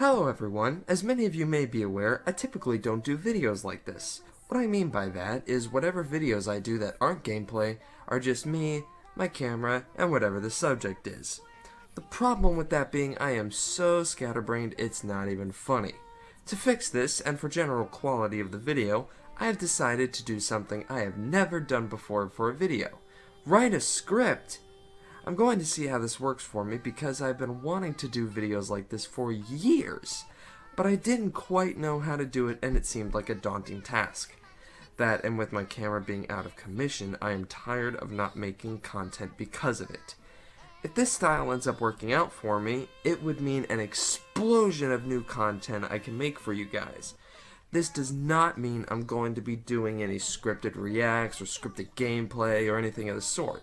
Hello everyone, as many of you may be aware, I typically don't do videos like this. What I mean by that is whatever videos I do that aren't gameplay are just me, my camera, and whatever the subject is. The problem with that being I am so scatterbrained it's not even funny. To fix this, and for general quality of the video, I have decided to do something I have never done before for a video. Write a script! I'm going to see how this works for me because I've been wanting to do videos like this for years, but I didn't quite know how to do it and it seemed like a daunting task. That, and with my camera being out of commission, I am tired of not making content because of it. If this style ends up working out for me, it would mean an explosion of new content I can make for you guys. This does not mean I'm going to be doing any scripted reacts or scripted gameplay or anything of the sort.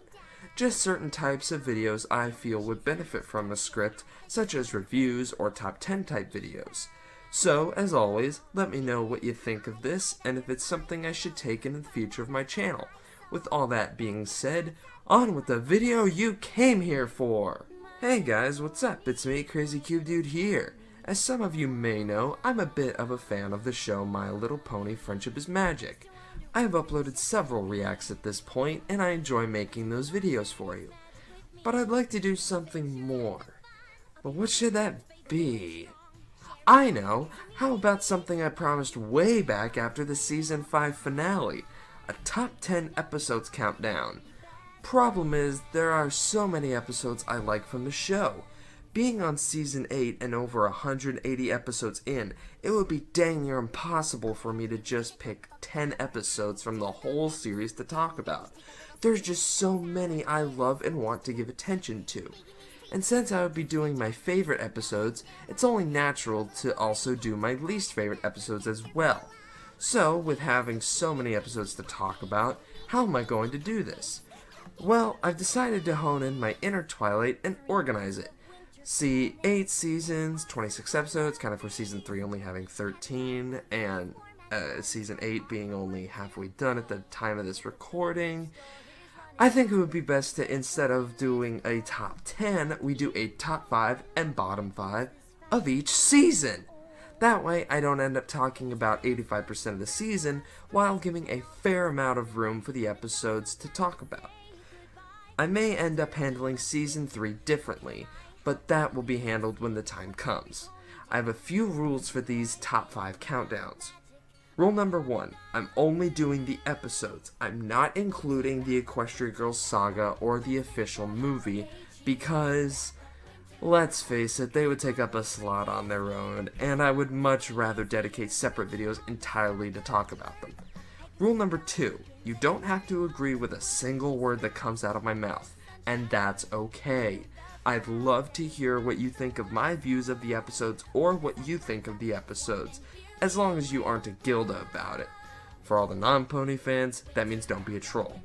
Just certain types of videos I feel would benefit from a script, such as reviews or top 10 type videos. So, as always, let me know what you think of this and if it's something I should take in the future of my channel. With all that being said, on with the video you came here for! Hey guys, what's up? It's me, Crazy Cube Dude here. As some of you may know, I'm a bit of a fan of the show My Little Pony: Friendship is Magic. I have uploaded several reacts at this point, and I enjoy making those videos for you. But I'd like to do something more. But what should that be? I know! How about something I promised way back after the Season 5 finale? A top 10 episodes countdown. Problem is, there are so many episodes I like from the show. Being on Season 8 and over 180 episodes in, it would be dang near impossible for me to just pick 10 episodes from the whole series to talk about. There's just so many I love and want to give attention to. And since I would be doing my favorite episodes, it's only natural to also do my least favorite episodes as well. So, with having so many episodes to talk about, how am I going to do this? Well, I've decided to hone in my inner Twilight and organize it. See, 8 seasons, 26 episodes, kind of for Season 3 only having 13, and Season 8 being only halfway done at the time of this recording. I think it would be best to, instead of doing a top 10, we do a top 5 and bottom 5 of each season. That way, I don't end up talking about 85% of the season, while giving a fair amount of room for the episodes to talk about. I may end up handling Season 3 differently, but that will be handled when the time comes. I have a few rules for these top 5 countdowns. Rule number 1, I'm only doing the episodes. I'm not including the Equestria Girls saga or the official movie because, let's face it, they would take up a slot on their own, and I would much rather dedicate separate videos entirely to talk about them. Rule number 2, you don't have to agree with a single word that comes out of my mouth, and that's okay. I'd love to hear what you think of my views of the episodes or what you think of the episodes, as long as you aren't a Gilda about it. For all the non-pony fans, that means don't be a troll.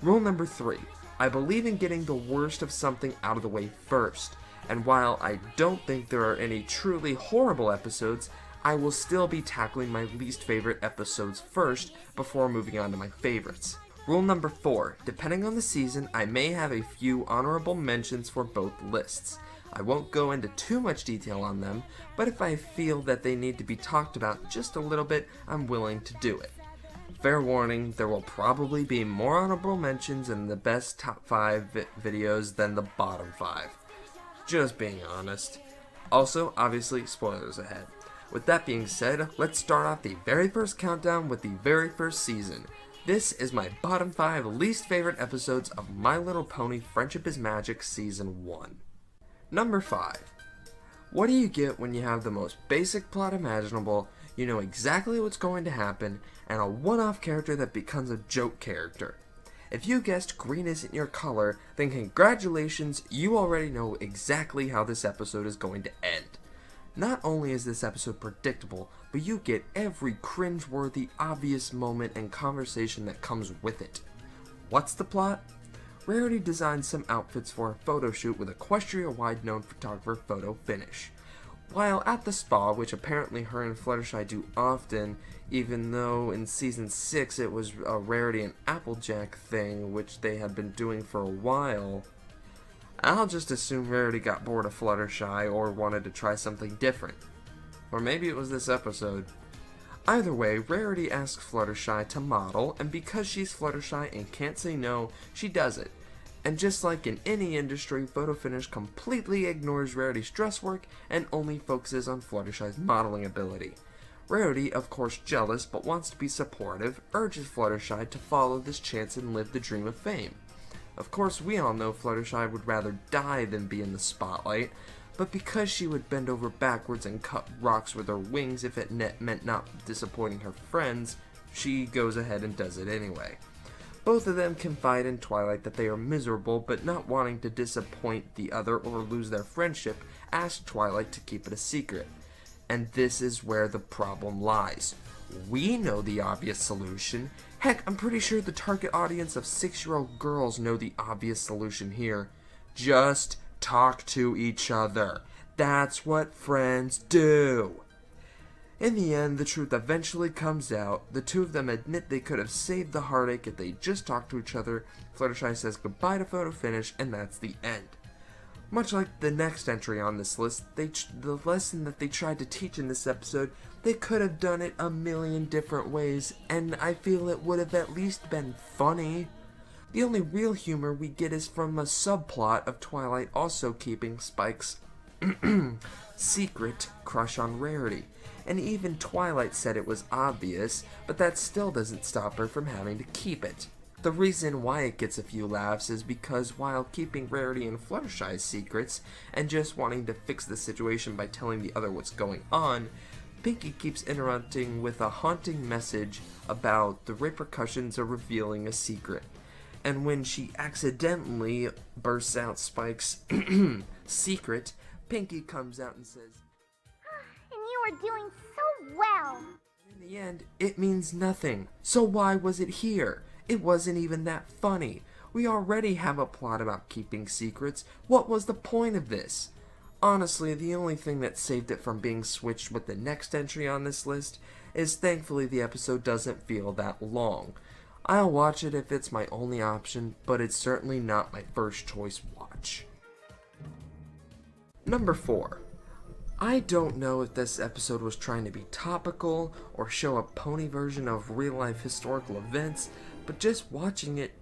Rule number 3, I believe in getting the worst of something out of the way first, and while I don't think there are any truly horrible episodes, I will still be tackling my least favorite episodes first before moving on to my favorites. Rule number 4, depending on the season, I may have a few honorable mentions for both lists. I won't go into too much detail on them, but if I feel that they need to be talked about just a little bit, I'm willing to do it. Fair warning, there will probably be more honorable mentions in the best top 5 videos than the bottom 5. Just being honest. Also, obviously, spoilers ahead. With that being said, let's start off the very first countdown with the very first season. This is my bottom 5 least favorite episodes of My Little Pony: Friendship is Magic Season 1. Number 5. What do you get when you have the most basic plot imaginable, you know exactly what's going to happen, and a one-off character that becomes a joke character? If you guessed green isn't your color, then congratulations, you already know exactly how this episode is going to end. Not only is this episode predictable, but you get every cringe-worthy, obvious moment and conversation that comes with it. What's the plot? Rarity designed some outfits for a photo shoot with Equestria-wide known photographer Photo Finish. While at the spa, which apparently her and Fluttershy do often, even though in Season 6 it was a Rarity and Applejack thing, which they had been doing for a while, I'll just assume Rarity got bored of Fluttershy or wanted to try something different. Or maybe it was this episode. Either way, Rarity asks Fluttershy to model, and because she's Fluttershy and can't say no, she does it. And just like in any industry, Photo Finish completely ignores Rarity's dress work and only focuses on Fluttershy's modeling ability. Rarity, of course jealous but wants to be supportive, urges Fluttershy to follow this chance and live the dream of fame. Of course, we all know Fluttershy would rather die than be in the spotlight, but because she would bend over backwards and cut rocks with her wings if it meant not disappointing her friends, she goes ahead and does it anyway. Both of them confide in Twilight that they are miserable, but not wanting to disappoint the other or lose their friendship, ask Twilight to keep it a secret. And this is where the problem lies. We know the obvious solution. Heck, I'm pretty sure the target audience of 6-year-old girls know the obvious solution here. Just talk to each other. That's what friends do. In the end, the truth eventually comes out. The two of them admit they could have saved the heartache if they just talked to each other. Fluttershy says goodbye to Photo Finish, and that's the end. Much like the next entry on this list, the lesson that they tried to teach in this episode, they could have done it a million different ways, and I feel it would have at least been funny. The only real humor we get is from a subplot of Twilight also keeping Spike's secret crush on Rarity. And even Twilight said it was obvious, but that still doesn't stop her from having to keep it. The reason why it gets a few laughs is because while keeping Rarity and Fluttershy's secrets, and just wanting to fix the situation by telling the other what's going on, Pinkie keeps interrupting with a haunting message about the repercussions of revealing a secret. And when she accidentally bursts out Spike's secret, Pinkie comes out and says, "And you are doing so well." In the end, it means nothing. So why was it here? It wasn't even that funny. We already have a plot about keeping secrets. What was the point of this? Honestly, the only thing that saved it from being switched with the next entry on this list is thankfully the episode doesn't feel that long. I'll watch it if it's my only option, but it's certainly not my first choice watch. Number 4. I don't know if this episode was trying to be topical or show a pony version of real-life historical events, but just watching it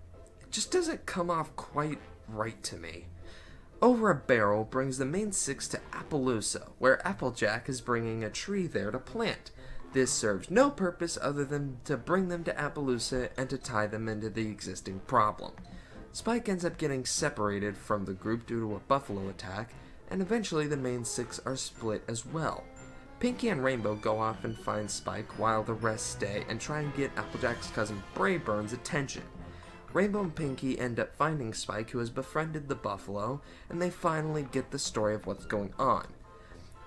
just doesn't come off quite right to me. Over a Barrel brings the main 6 to Appaloosa, where Applejack is bringing a tree there to plant. This serves no purpose other than to bring them to Appaloosa and to tie them into the existing problem. Spike ends up getting separated from the group due to a buffalo attack, and eventually the main 6 are split as well. Pinkie and Rainbow go off and find Spike while the rest stay and try and get Applejack's cousin Brayburn's attention. Rainbow and Pinkie end up finding Spike, who has befriended the buffalo, and they finally get the story of what's going on.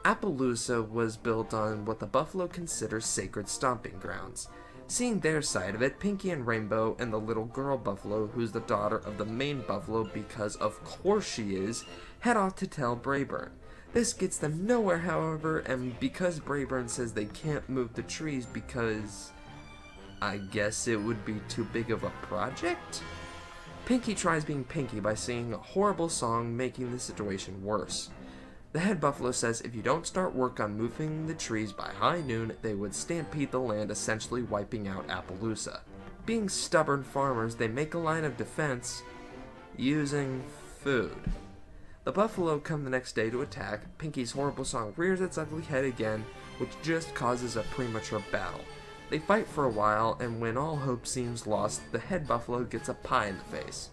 Appaloosa was built on what the buffalo considers sacred stomping grounds. Seeing their side of it, Pinkie and Rainbow and the little girl buffalo, who's the daughter of the main buffalo because of course she is, head off to tell Brayburn. This gets them nowhere, however, and because Brayburn says they can't move the trees because I guess it would be too big of a project? Pinkie tries being Pinkie by singing a horrible song, making the situation worse. The head buffalo says if you don't start work on moving the trees by high noon, they would stampede the land, essentially wiping out Appaloosa. Being stubborn farmers, they make a line of defense using food. The buffalo come the next day to attack. Pinkie's horrible song rears its ugly head again, which just causes a premature battle. They fight for a while, and when all hope seems lost, the head buffalo gets a pie in the face.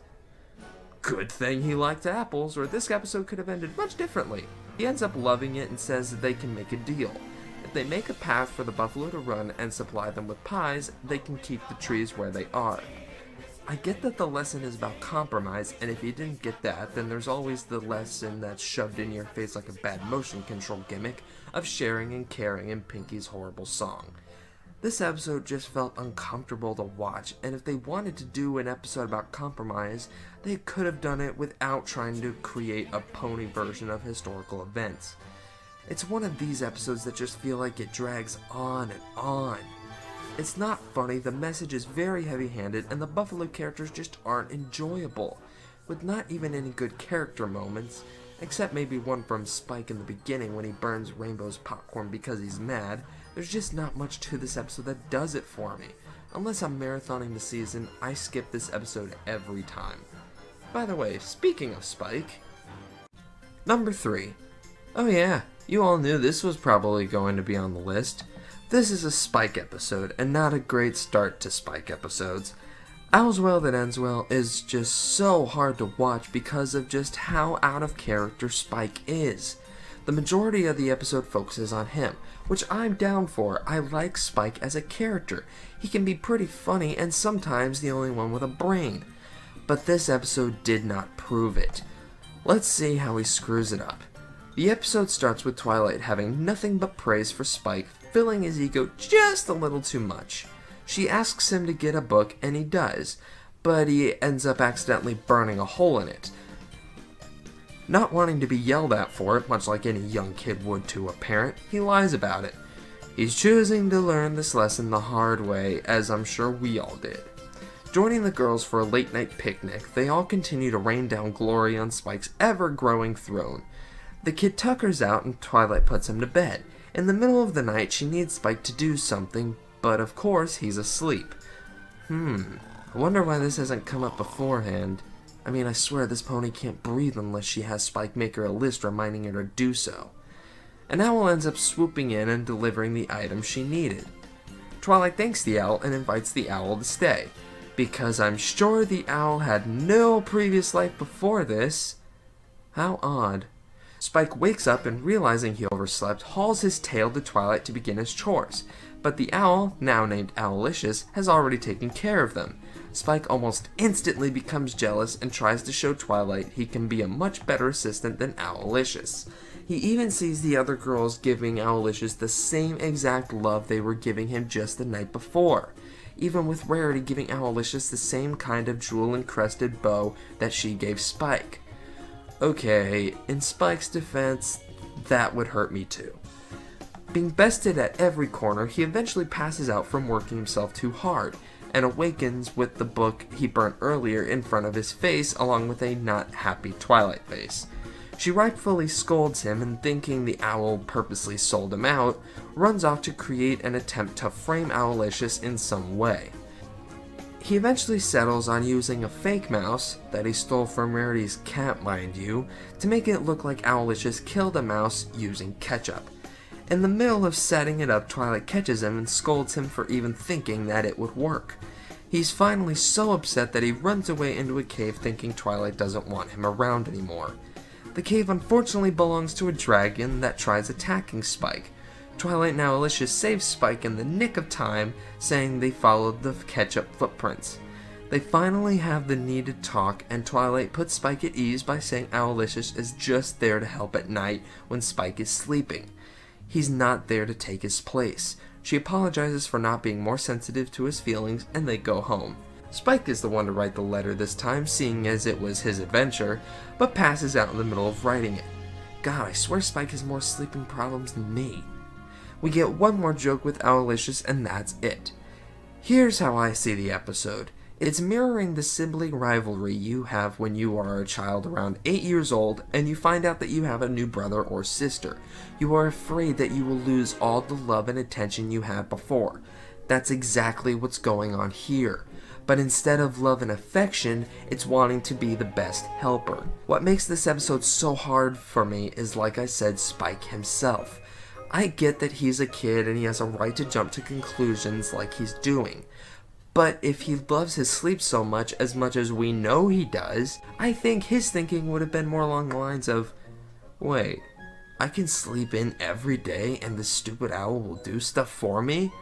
Good thing he liked apples, or this episode could have ended much differently. He ends up loving it and says that they can make a deal. If they make a path for the buffalo to run and supply them with pies, they can keep the trees where they are. I get that the lesson is about compromise, and if you didn't get that, then there's always the lesson that's shoved in your face like a bad motion control gimmick of sharing and caring in Pinkie's horrible song. This episode just felt uncomfortable to watch, and if they wanted to do an episode about compromise, they could have done it without trying to create a pony version of historical events. It's one of these episodes that just feel like it drags on and on. It's not funny, the message is very heavy-handed, and the Buffalo characters just aren't enjoyable, with not even any good character moments, Except maybe one from Spike in the beginning when he burns Rainbow's popcorn because he's mad. There's just not much to this episode that does it for me. Unless I'm marathoning the season, I skip this episode every time. By the way, speaking of Spike... Number 3. Oh yeah, you all knew this was probably going to be on the list. This is a Spike episode, and not a great start to Spike episodes. All's Well That Ends Well is just so hard to watch because of just how out of character Spike is. The majority of the episode focuses on him, which I'm down for. I like Spike as a character. He can be pretty funny and sometimes the only one with a brain. But this episode did not prove it. Let's see how he screws it up. The episode starts with Twilight having nothing but praise for Spike, filling his ego just a little too much. She asks him to get a book and he does, but he ends up accidentally burning a hole in it. Not wanting to be yelled at for it, much like any young kid would to a parent, he lies about it. He's choosing to learn this lesson the hard way, as I'm sure we all did. Joining the girls for a late-night picnic, they all continue to rain down glory on Spike's ever-growing throne. The kid Tucker's out and Twilight puts him to bed. In the middle of the night, she needs Spike to do something, but of course he's asleep. I wonder why this hasn't come up beforehand. I mean, I swear this pony can't breathe unless she has Spike make her a list reminding her to do so. An owl ends up swooping in and delivering the item she needed. Twilight thanks the owl and invites the owl to stay, because I'm sure the owl had no previous life before this. How odd. Spike wakes up and, realizing he overslept, hauls his tail to Twilight to begin his chores, but the owl, now named Owlicious, has already taken care of them. Spike almost instantly becomes jealous and tries to show Twilight he can be a much better assistant than Owlicious. He even sees the other girls giving Owlicious the same exact love they were giving him just the night before, even with Rarity giving Owlicious the same kind of jewel-encrusted bow that she gave Spike. Okay, in Spike's defense, that would hurt me too. Being bested at every corner, he eventually passes out from working himself too hard, and awakens with the book he burnt earlier in front of his face, along with a not happy Twilight face. She rightfully scolds him, and thinking the owl purposely sold him out, runs off to create an attempt to frame Owlicious in some way. He eventually settles on using a fake mouse, that he stole from Rarity's cat mind you, to make it look like Owlicious killed a mouse using ketchup. In the middle of setting it up, Twilight catches him and scolds him for even thinking that it would work. He's finally so upset that he runs away into a cave thinking Twilight doesn't want him around anymore. The cave unfortunately belongs to a dragon that tries attacking Spike. Twilight and Owlicious save Spike in the nick of time, saying they followed the ketchup footprints. They finally have the needed talk, and Twilight puts Spike at ease by saying Owlicious is just there to help at night when Spike is sleeping. He's not there to take his place. She apologizes for not being more sensitive to his feelings, and they go home. Spike is the one to write the letter this time, seeing as it was his adventure, but passes out in the middle of writing it. God, I swear Spike has more sleeping problems than me. We get one more joke with Owlicious, and that's it. Here's how I see the episode. It's mirroring the sibling rivalry you have when you are a child around 8 years old and you find out that you have a new brother or sister. You are afraid that you will lose all the love and attention you had before. That's exactly what's going on here. But instead of love and affection, it's wanting to be the best helper. What makes this episode so hard for me is, like I said, Spike himself. I get that he's a kid and he has a right to jump to conclusions like he's doing. But if he loves his sleep so much as we know he does, I think his thinking would have been more along the lines of, wait, I can sleep in every day and this stupid owl will do stuff for me?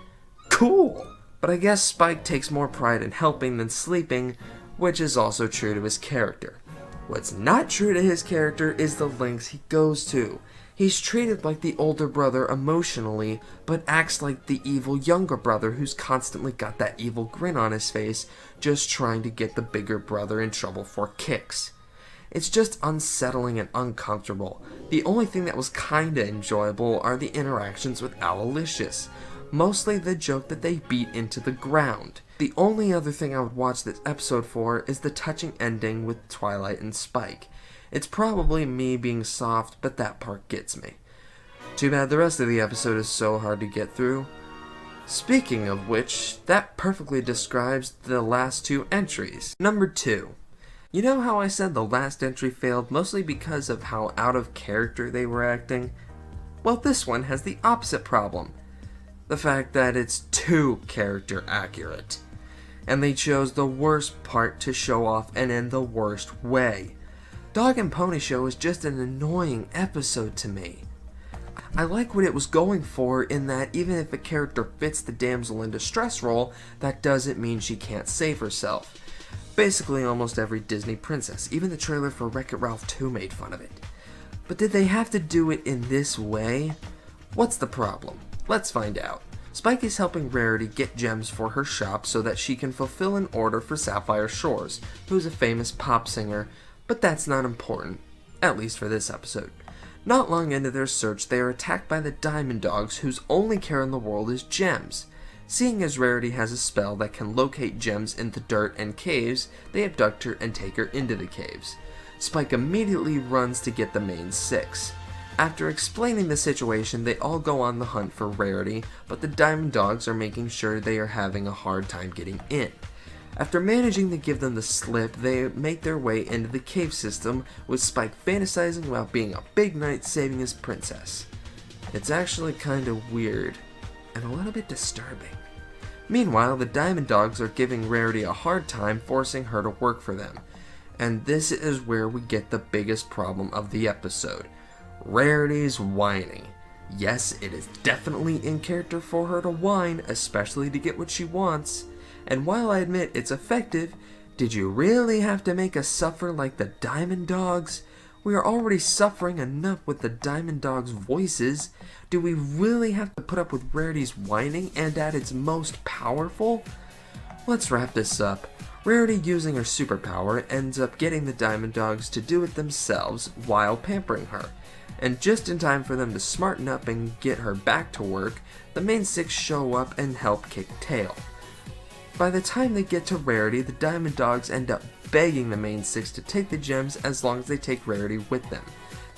Cool! But I guess Spike takes more pride in helping than sleeping, which is also true to his character. What's not true to his character is the lengths he goes to. He's treated like the older brother emotionally, but acts like the evil younger brother who's constantly got that evil grin on his face, just trying to get the bigger brother in trouble for kicks. It's just unsettling and uncomfortable. The only thing that was kinda enjoyable are the interactions with Owlicious. Mostly the joke that they beat into the ground. The only other thing I would watch this episode for is the touching ending with Twilight and Spike. It's probably me being soft, but that part gets me. Too bad the rest of the episode is so hard to get through. Speaking of which, that perfectly describes the last two entries. Number 2. You know how I said the last entry failed mostly because of how out of character they were acting? Well, this one has the opposite problem. The fact that it's too character accurate. And they chose the worst part to show off and in the worst way. Dog and Pony Show is just an annoying episode to me. I like what it was going for in that even if a character fits the damsel in distress role, that doesn't mean she can't save herself. Basically almost every Disney princess, even the trailer for Wreck-It Ralph 2 made fun of it. But did they have to do it in this way? What's the problem? Let's find out. Spike is helping Rarity get gems for her shop so that she can fulfill an order for Sapphire Shores, who's a famous pop singer, but that's not important, at least for this episode. Not long into their search, they are attacked by the Diamond Dogs, whose only care in the world is gems. Seeing as Rarity has a spell that can locate gems in the dirt and caves, they abduct her and take her into the caves. Spike immediately runs to get the main 6. After explaining the situation, they all go on the hunt for Rarity, but the Diamond Dogs are making sure they are having a hard time getting in. After managing to give them the slip, they make their way into the cave system, with Spike fantasizing about being a big knight saving his princess. It's actually kinda weird, and a little bit disturbing. Meanwhile, the Diamond Dogs are giving Rarity a hard time, forcing her to work for them. And this is where we get the biggest problem of the episode. Rarity's whining. Yes, it is definitely in character for her to whine, especially to get what she wants. And while I admit it's effective, did you really have to make us suffer like the Diamond Dogs? We are already suffering enough with the Diamond Dogs' voices. Do we really have to put up with Rarity's whining and at its most powerful? Let's wrap this up. Rarity, using her superpower, ends up getting the Diamond Dogs to do it themselves while pampering her. And just in time for them to smarten up and get her back to work, the main 6 show up and help kick tail. By the time they get to Rarity, the Diamond Dogs end up begging the main 6 to take the gems as long as they take Rarity with them.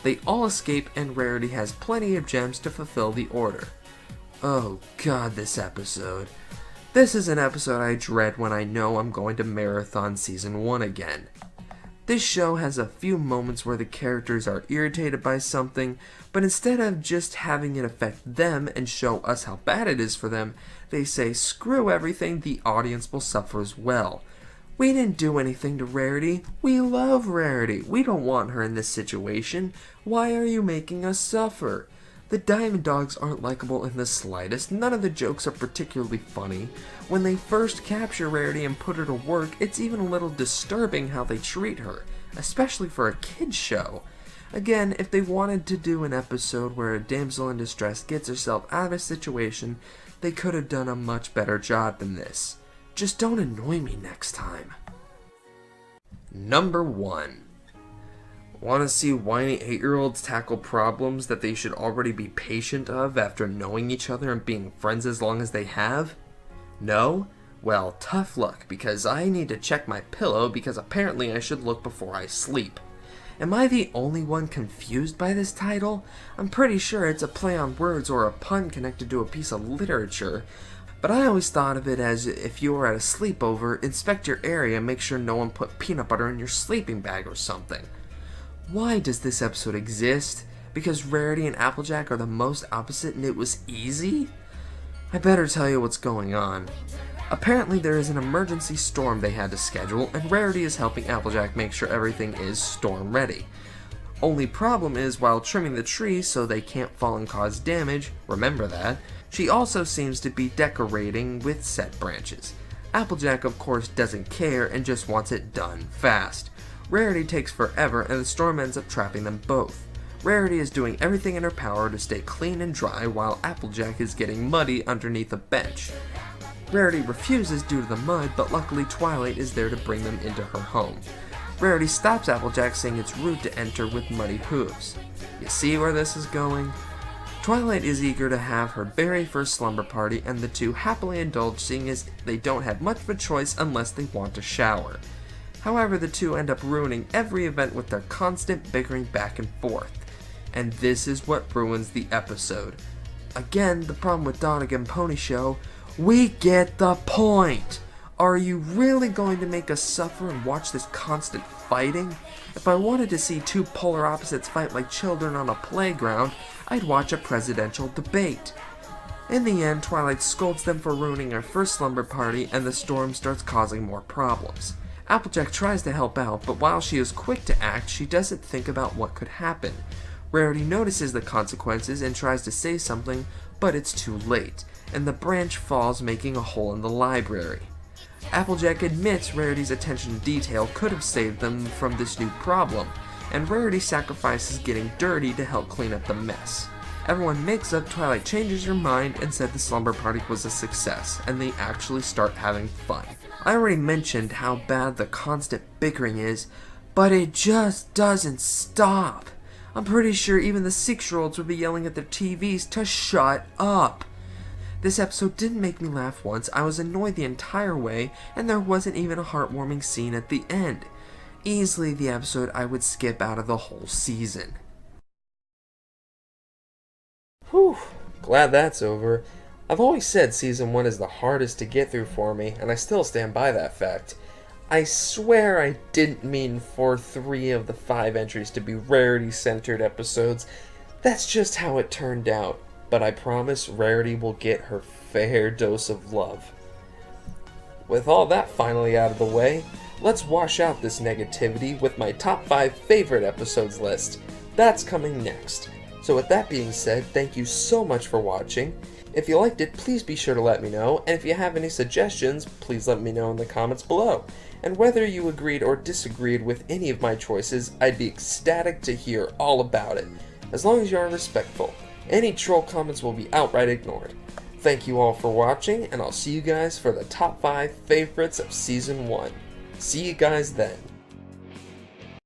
They all escape and Rarity has plenty of gems to fulfill the order. Oh god, this episode. This is an episode I dread when I know I'm going to marathon season 1 again. This show has a few moments where the characters are irritated by something, but instead of just having it affect them and show us how bad it is for them, they say, screw everything, the audience will suffer as well. We didn't do anything to Rarity. We love Rarity. We don't want her in this situation. Why are you making us suffer? The Diamond Dogs aren't likable in the slightest. None of the jokes are particularly funny. When they first capture Rarity and put her to work, it's even a little disturbing how they treat her, especially for a kid's show. Again, if they wanted to do an episode where a damsel in distress gets herself out of a situation, they could have done a much better job than this. Just don't annoy me next time. Number 1. Want to see whiny 8-year-olds tackle problems that they should already be patient of after knowing each other and being friends as long as they have? No? Well, tough luck, because I need to check my pillow because apparently I should look before I sleep. Am I the only one confused by this title? I'm pretty sure it's a play on words or a pun connected to a piece of literature, but I always thought of it as if you were at a sleepover, inspect your area and make sure no one put peanut butter in your sleeping bag or something. Why does this episode exist? Because Rarity and Applejack are the most opposite and it was easy? I better tell you what's going on. Apparently there is an emergency storm they had to schedule, and Rarity is helping Applejack make sure everything is storm ready. Only problem is, while trimming the trees so they can't fall and cause damage, remember that, she also seems to be decorating with set branches. Applejack of course doesn't care and just wants it done fast. Rarity takes forever and the storm ends up trapping them both. Rarity is doing everything in her power to stay clean and dry while Applejack is getting muddy underneath a bench. Rarity refuses due to the mud, but luckily Twilight is there to bring them into her home. Rarity stops Applejack, saying it's rude to enter with muddy hooves. You see where this is going? Twilight is eager to have her very first slumber party, and the two happily indulge, seeing as they don't have much of a choice unless they want to shower. However, the two end up ruining every event with their constant bickering back and forth. And this is what ruins the episode. Again, the problem with Donegan Pony Show, we get the point! Are you really going to make us suffer and watch this constant fighting? If I wanted to see two polar opposites fight like children on a playground, I'd watch a presidential debate. In the end, Twilight scolds them for ruining her first slumber party, and the storm starts causing more problems. Applejack tries to help out, but while she is quick to act, she doesn't think about what could happen. Rarity notices the consequences and tries to say something, but it's too late, and the branch falls, making a hole in the library. Applejack admits Rarity's attention to detail could have saved them from this new problem, and Rarity sacrifices getting dirty to help clean up the mess. Everyone makes up, Twilight changes her mind and said the slumber party was a success, and they actually start having fun. I already mentioned how bad the constant bickering is, but it just doesn't stop. I'm pretty sure even the 6-year-olds would be yelling at their TVs to shut up. This episode didn't make me laugh once, I was annoyed the entire way, and there wasn't even a heartwarming scene at the end. Easily the episode I would skip out of the whole season. Whew, glad that's over. I've always said Season 1 is the hardest to get through for me, and I still stand by that fact. I swear I didn't mean for 3 of the 5 entries to be Rarity-centered episodes. That's just how it turned out, but I promise Rarity will get her fair dose of love. With all that finally out of the way, let's wash out this negativity with my top 5 favorite episodes list. That's coming next. So with that being said, thank you so much for watching. If you liked it, please be sure to let me know, and if you have any suggestions, please let me know in the comments below. And whether you agreed or disagreed with any of my choices, I'd be ecstatic to hear all about it, as long as you are respectful. Any troll comments will be outright ignored. Thank you all for watching, and I'll see you guys for the top 5 favorites of Season 1. See you guys then.